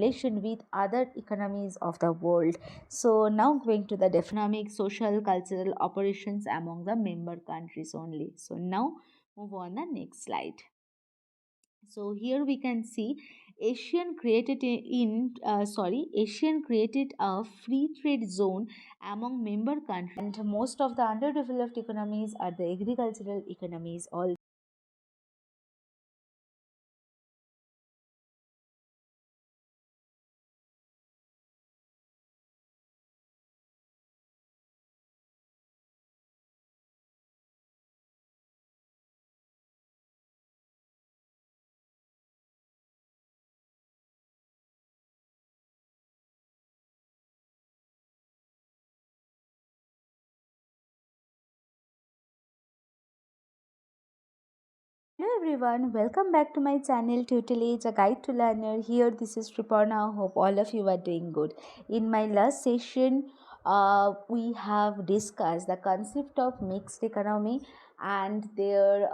relation with other economies of the world. So now going to the economic, social, cultural operations among the member countries only. So now move on the next slide. So here we can see Asian created a free trade zone among member countries, and most of the underdeveloped economies are the agricultural economies also. Hello everyone, welcome back to my channel Tutelage, a guide to learner. Here this is Sriparna. Hope all of you are doing good. In my last session, we have discussed the concept of mixed economy and their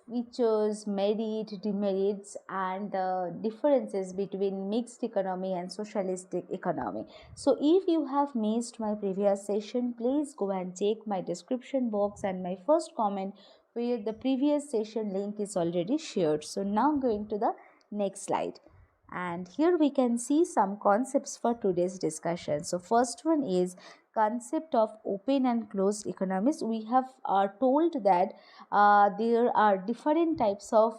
features, merit, demerits, and the differences between mixed economy and socialistic economy. So if you have missed my previous session, please go and check my description box and my first comment where the previous session link is already shared. So now going to the next slide, and here we can see some concepts for today's discussion. So first one is concept of open and closed economies. We have told that there are different types of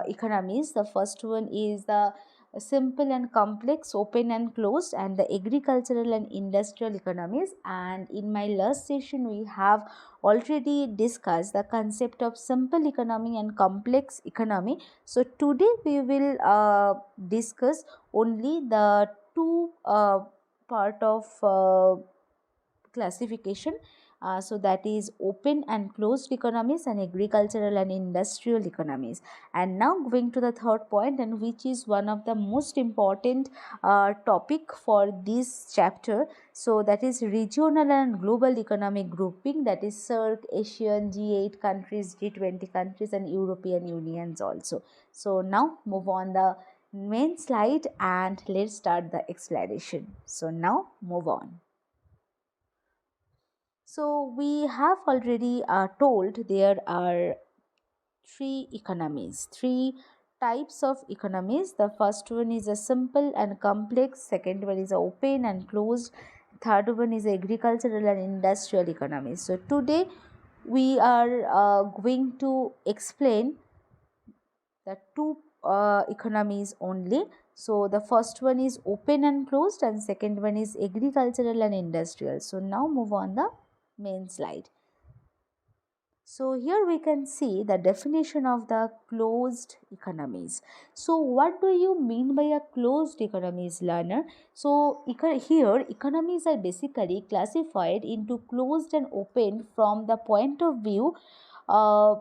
economies. The first one is the simple and complex, open and closed, and the agricultural and industrial economies. And in my last session we have already discussed the concept of simple economy and complex economy. So today we will discuss only the two part of classification. So that is open and closed economies and agricultural and industrial economies. And now going to the third point, and which is one of the most important topic for this chapter. So that is regional and global economic grouping, that is SAARC, ASEAN, G-8 countries, G-20 countries, and European unions also. So now move on the main slide and let's start the explanation. So now move on. So we have already told there are three types of economies. The first one is a simple and complex, second one is a open and closed, third one is agricultural and industrial economies. So today we are going to explain the two economies only. So the first one is open and closed and second one is agricultural and industrial. So now move on the main slide. So here we can see the definition of the closed economies. So what do you mean by a closed economies, learner? So here economies are basically classified into closed and open from the point of view uh,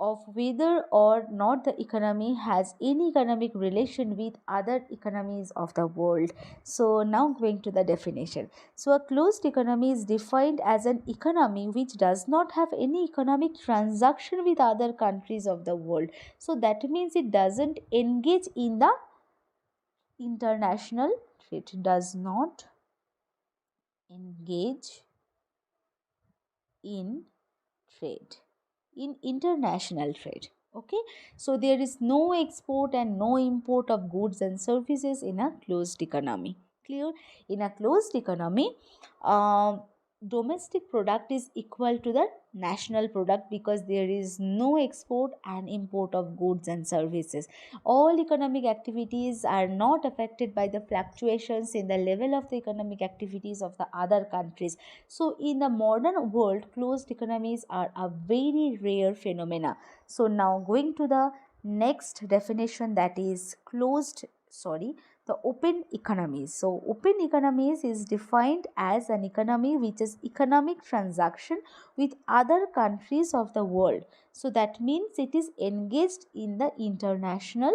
of whether or not the economy has any economic relation with other economies of the world. So now going to the definition. So a closed economy is defined as an economy which does not have any economic transaction with other countries of the world. So that means it doesn't engage in the international trade, does not engage in trade, in international trade. Okay, so there is no export and no import of goods and services in a closed economy. Clear? In a closed economy, domestic product is equal to the national product because there is no export and import of goods and services. All economic activities are not affected by the fluctuations in the level of the economic activities of the other countries. So in the modern world, closed economies are a very rare phenomena. So now going to the next definition, that is the open economies. So open economies is defined as an economy which is economic transaction with other countries of the world. So that means it is engaged in the international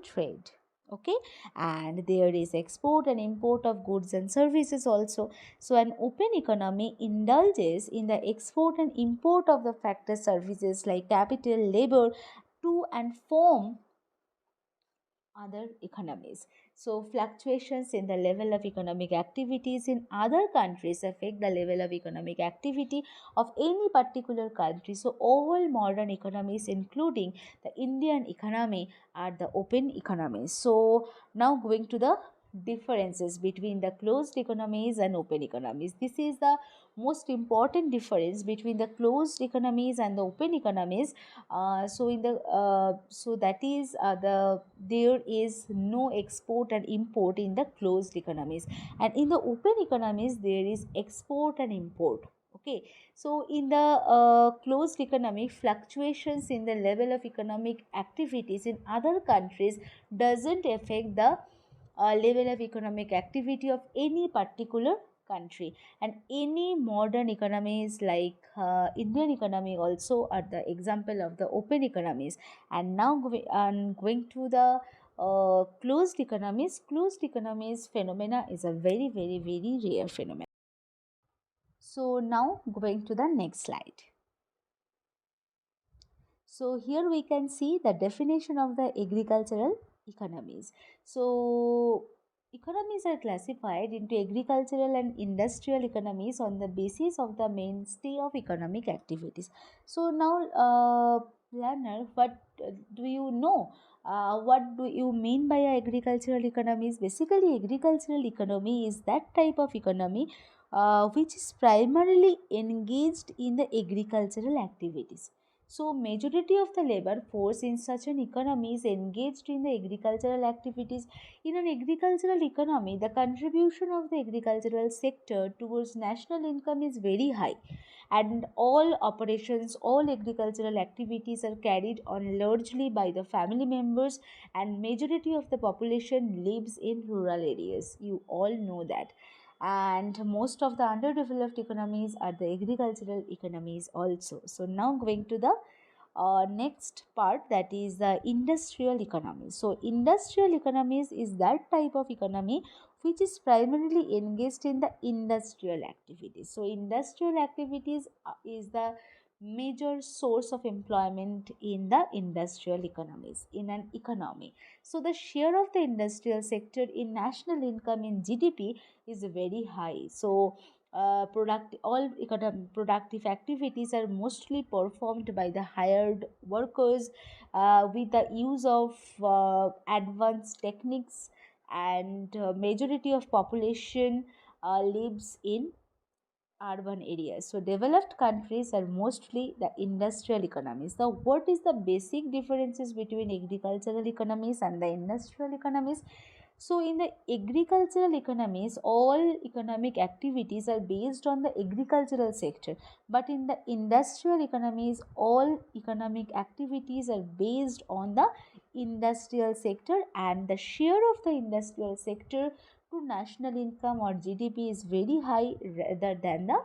trade. Okay, and there is export and import of goods and services also. So an open economy indulges in the export and import of the factors services like capital, labor, to and from other economies. So, fluctuations in the level of economic activities in other countries affect the level of economic activity of any particular country. So, all modern economies, including the Indian economy, are the open economies. So, now going to the differences between the closed economies and open economies. This is the most important difference between the closed economies and the open economies. So that is there is no export and import in the closed economies, and in the open economies there is export and import. Okay, so in the closed economy, fluctuations in the level of economic activities in other countries doesn't affect the level of economic activity of any particular country. And any modern economies like Indian economy also are the example of the open economies. And now I'm going to the closed economies phenomena is a very very very rare phenomenon. So now going to the next slide. So here we can see the definition of the agricultural economies. So economies are classified into agricultural and industrial economies on the basis of the mainstay of economic activities. So now, learner, what do you know? What do you mean by agricultural economies? Basically, agricultural economy is that type of economy which is primarily engaged in the agricultural activities. So, majority of the labor force in such an economy is engaged in the agricultural activities. In an agricultural economy, the contribution of the agricultural sector towards national income is very high, and all operations, all agricultural activities are carried on largely by the family members, and majority of the population lives in rural areas. You all know that. And most of the underdeveloped economies are the agricultural economies also. So now going to the next part, that is the industrial economy. So industrial economies is that type of economy which is primarily engaged in the industrial activities. So industrial activities is the major source of employment in the industrial economies in an economy. So the share of the industrial sector in national income in GDP is very high. So productive activities are mostly performed by the hired workers with the use of advanced techniques, and majority of population lives in urban areas. So developed countries are mostly the industrial economies. So what is the basic differences between agricultural economies and the industrial economies? So in the agricultural economies, all economic activities are based on the agricultural sector. But in the industrial economies, all economic activities are based on the industrial sector, and the share of the industrial sector to national income or GDP is very high rather than the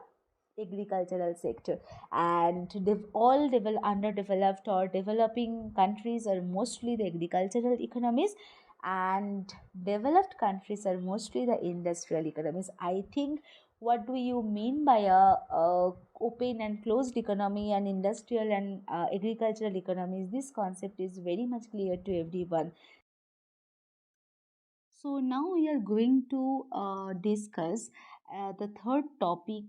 agricultural sector. And all underdeveloped or developing countries are mostly the agricultural economies, and developed countries are mostly the industrial economies. I think what do you mean by a open and closed economy and industrial and agricultural economies? This concept is very much clear to everyone. So now we are going to discuss the third topic,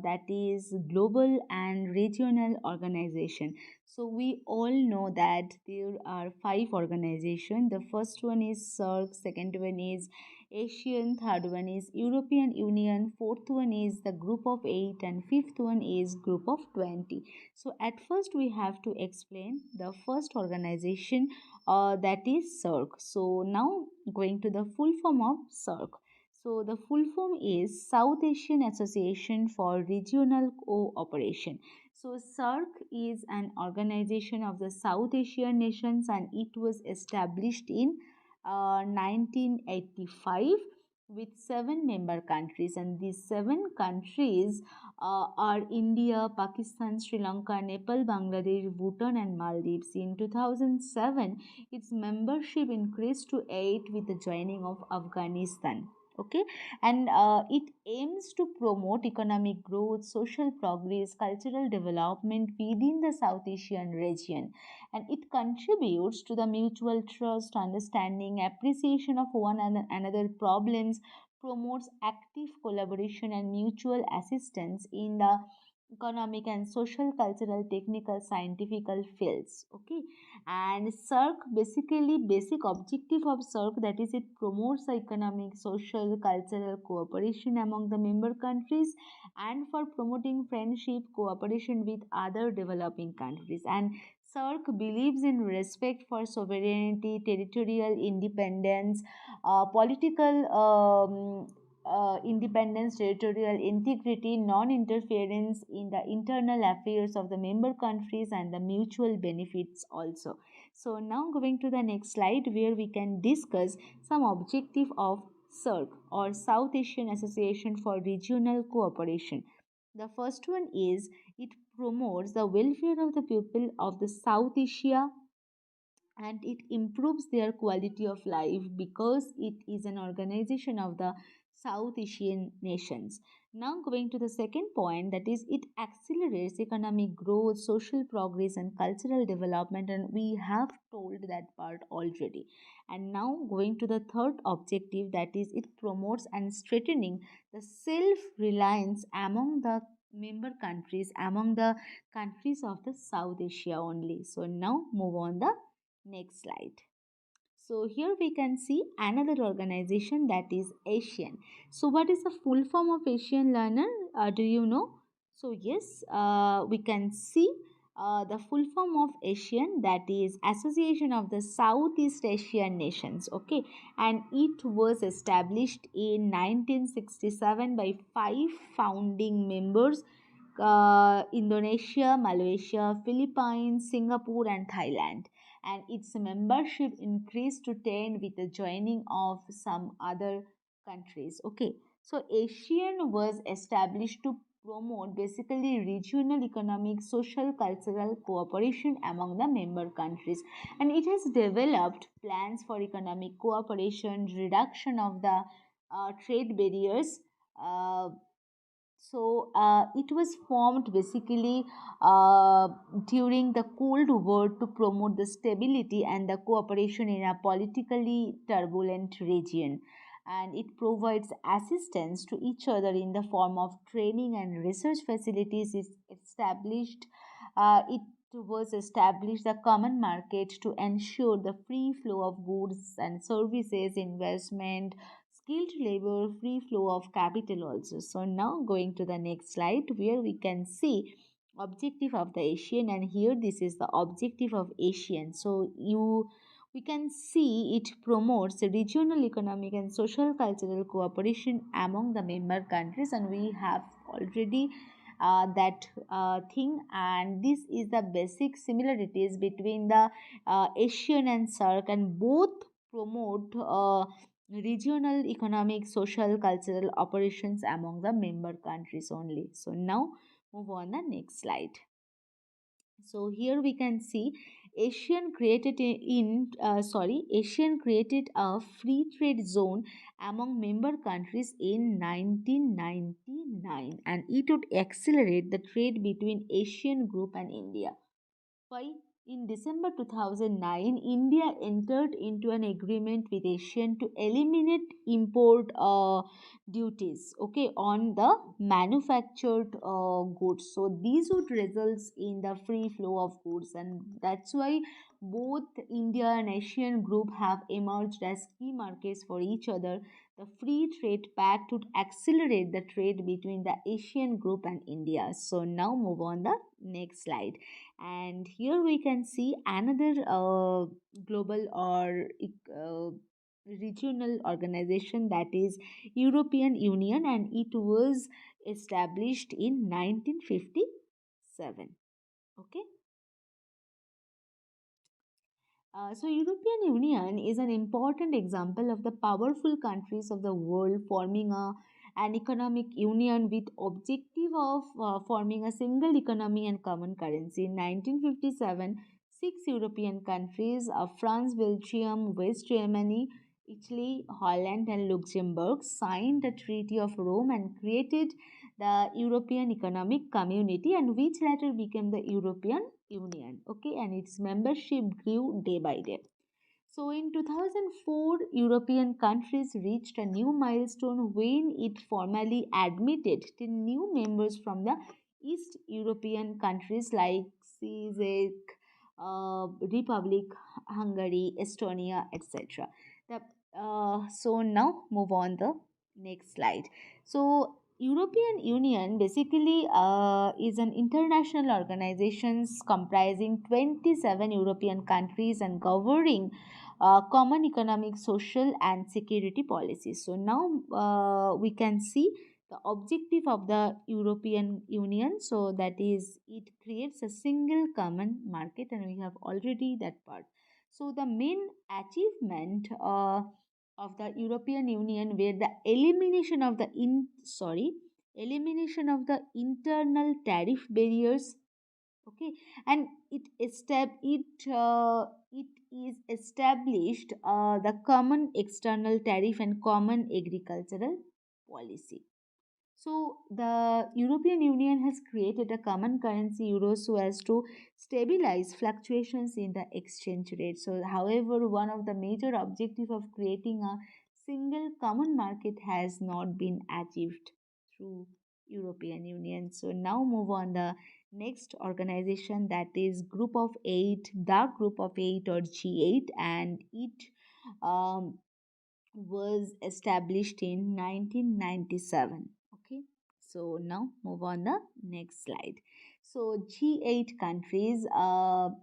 that is global and regional organization. So we all know that there are five organizations. The first one is SAARC, second one is ASEAN, third one is European Union, fourth one is the Group of Eight, and fifth one is Group of 20. So at first we have to explain the first organization, that is SAARC. So now going to the full form of SAARC. So the full form is South Asian Association for Regional Cooperation. So SAARC is an organization of the South Asian nations, and it was established in 1985, with seven member countries, and these seven countries are India, Pakistan, Sri Lanka, Nepal, Bangladesh, Bhutan, and Maldives. In 2007, its membership increased to 8 with the joining of Afghanistan. Okay, and it aims to promote economic growth, social progress, cultural development within the South Asian region, and it contributes to the mutual trust, understanding, appreciation of one another problems, promotes active collaboration and mutual assistance in the economic and social, cultural, technical, scientific fields. Okay, and SAARC, basically basic objective of SAARC, that is, it promotes the economic, social, cultural cooperation among the member countries, and for promoting friendship, cooperation with other developing countries. And SAARC believes in respect for sovereignty, territorial independence, political independence, territorial integrity, non interference in the internal affairs of the member countries, and the mutual benefits also. So, now going to the next slide where we can discuss some objective of SAARC, or South Asian Association for Regional Cooperation. The first one is it promotes the welfare of the people of the South Asia, and it improves their quality of life because it is an organization of the South Asian nations. Now, going to the second point, that is, it accelerates economic growth, social progress, and cultural development, and we have told that part already. And now, going to the third objective, that is, it promotes and strengthening the self reliance among the member countries, among the countries of the South Asia only. So, now move on the next slide. So here we can see another organization, that is ASEAN. So what is the full form of ASEAN, learner? Do you know? So yes, we can see the full form of ASEAN, that is Association of the Southeast Asian Nations. Okay, and it was established in 1967 by five founding members: Indonesia, Malaysia, Philippines, Singapore, and Thailand. And its membership increased to 10 with the joining of some other countries. Okay, so ASEAN was established to promote basically regional economic, social, cultural cooperation among the member countries, and it has developed plans for economic cooperation, reduction of the trade barriers. It was formed basically during the Cold War to promote the stability and the cooperation in a politically turbulent region. And it provides assistance to each other in the form of training and research facilities. Is established. It was established the common market to ensure the free flow of goods and services, investment, skilled labor, free flow of capital also. So now going to the next slide where we can see objective of the ASEAN, and here this is the objective of ASEAN. So we can see it promotes regional economic and social cultural cooperation among the member countries, and we have already that thing, and this is the basic similarities between the ASEAN and SAARC, and both promote regional economic, social, cultural operations among the member countries only. So now move on the next slide. So here we can see ASEAN created a free trade zone among member countries in 1999, and it would accelerate the trade between Asian group and India. Why? In December 2009, India entered into an agreement with ASEAN to eliminate import duties, okay, on the manufactured goods. So these would result in the free flow of goods, and that's why both India and ASEAN group have emerged as key markets for each other. The free trade pact would accelerate the trade between the ASEAN group and India. So now move on the next slide, and here we can see another global or regional organization, that is European Union, and it was established in 1957. Okay, European Union is an important example of the powerful countries of the world forming an economic union with objective of forming a single economy and common currency. In 1957, six European countries, France, Belgium, West Germany, Italy, Holland, and Luxembourg, signed the Treaty of Rome and created the European Economic Community, and which later became the European Union. Okay, and its membership grew day by day. So in 2004, European countries reached a new milestone when it formally admitted 10 new members from the East European countries like Czech, Republic, Hungary, Estonia, etc. So now move on the next slide. So European Union basically is an international organization comprising 27 European countries and governing common economic, social, and security policies. So now we can see the objective of the European Union. So that is, it creates a single common market, and we have already that part. So the main achievement of the European Union were the elimination of the internal tariff barriers. Okay, and it is established the common external tariff and common agricultural policy. So the European Union has created a common currency euro so as to stabilize fluctuations in the exchange rate. So however, one of the major objective of creating a single common market has not been achieved through European Union. So now move on the next organization, that is Group of Eight, the Group of Eight or G8, and it um, was established in 1997. Okay, so now move on the next slide. So G8 countries, the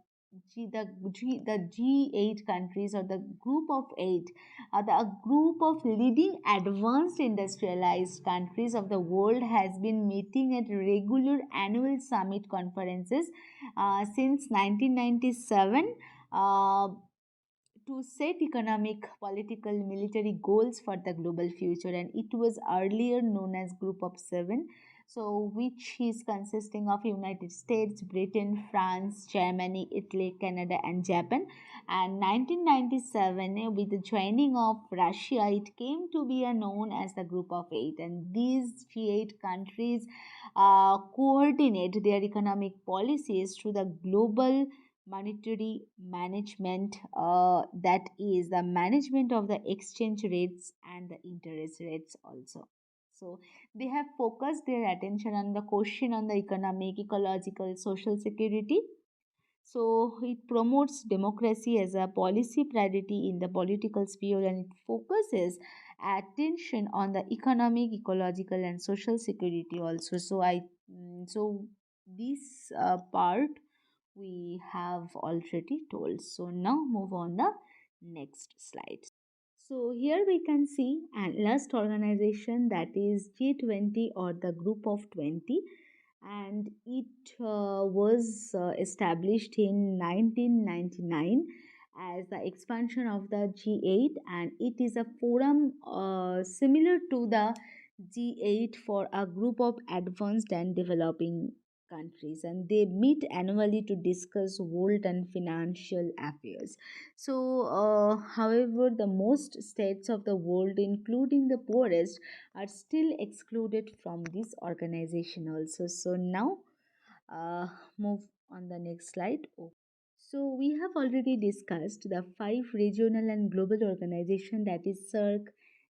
G8 countries, or the group of eight, are the a group of leading advanced industrialized countries of the world, has been meeting at regular annual summit conferences since 1997. To set economic, political, military goals for the global future, and it was earlier known as Group of Seven. So, which is consisting of United States, Britain, France, Germany, Italy, Canada, and Japan. And 1997, with the joining of Russia, it came to be known as the Group of Eight. And these G8 countries coordinate their economic policies to the global monetary management, that is the management of the exchange rates and the interest rates also. So they have focused their attention on the question on the economic, ecological, social security. So it promotes democracy as a policy priority in the political sphere, and it focuses attention on the economic, ecological, and social security also. So this part we have already told. So now move on the next slide. So here we can see an last organization, that is G20 or the Group of 20, and it was established in 1999 as the expansion of the G8, and it is a forum similar to the G8 for a group of advanced and developing countries, and they meet annually to discuss world and financial affairs. So, however, the most states of the world, including the poorest, are still excluded from this organization also. So now uh, move on the next slide. So we have already discussed the five regional and global organizations, that is SAARC,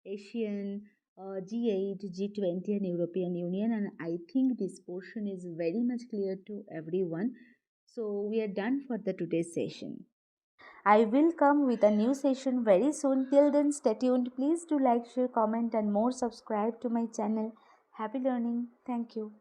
ASEAN, G8, G20, and European Union, and I think this portion is very much clear to everyone. So we are done for the today's session. I will come with a new session very soon. Till then, stay tuned. Please do like, share, comment, and more. Subscribe to my channel. Happy learning. Thank you.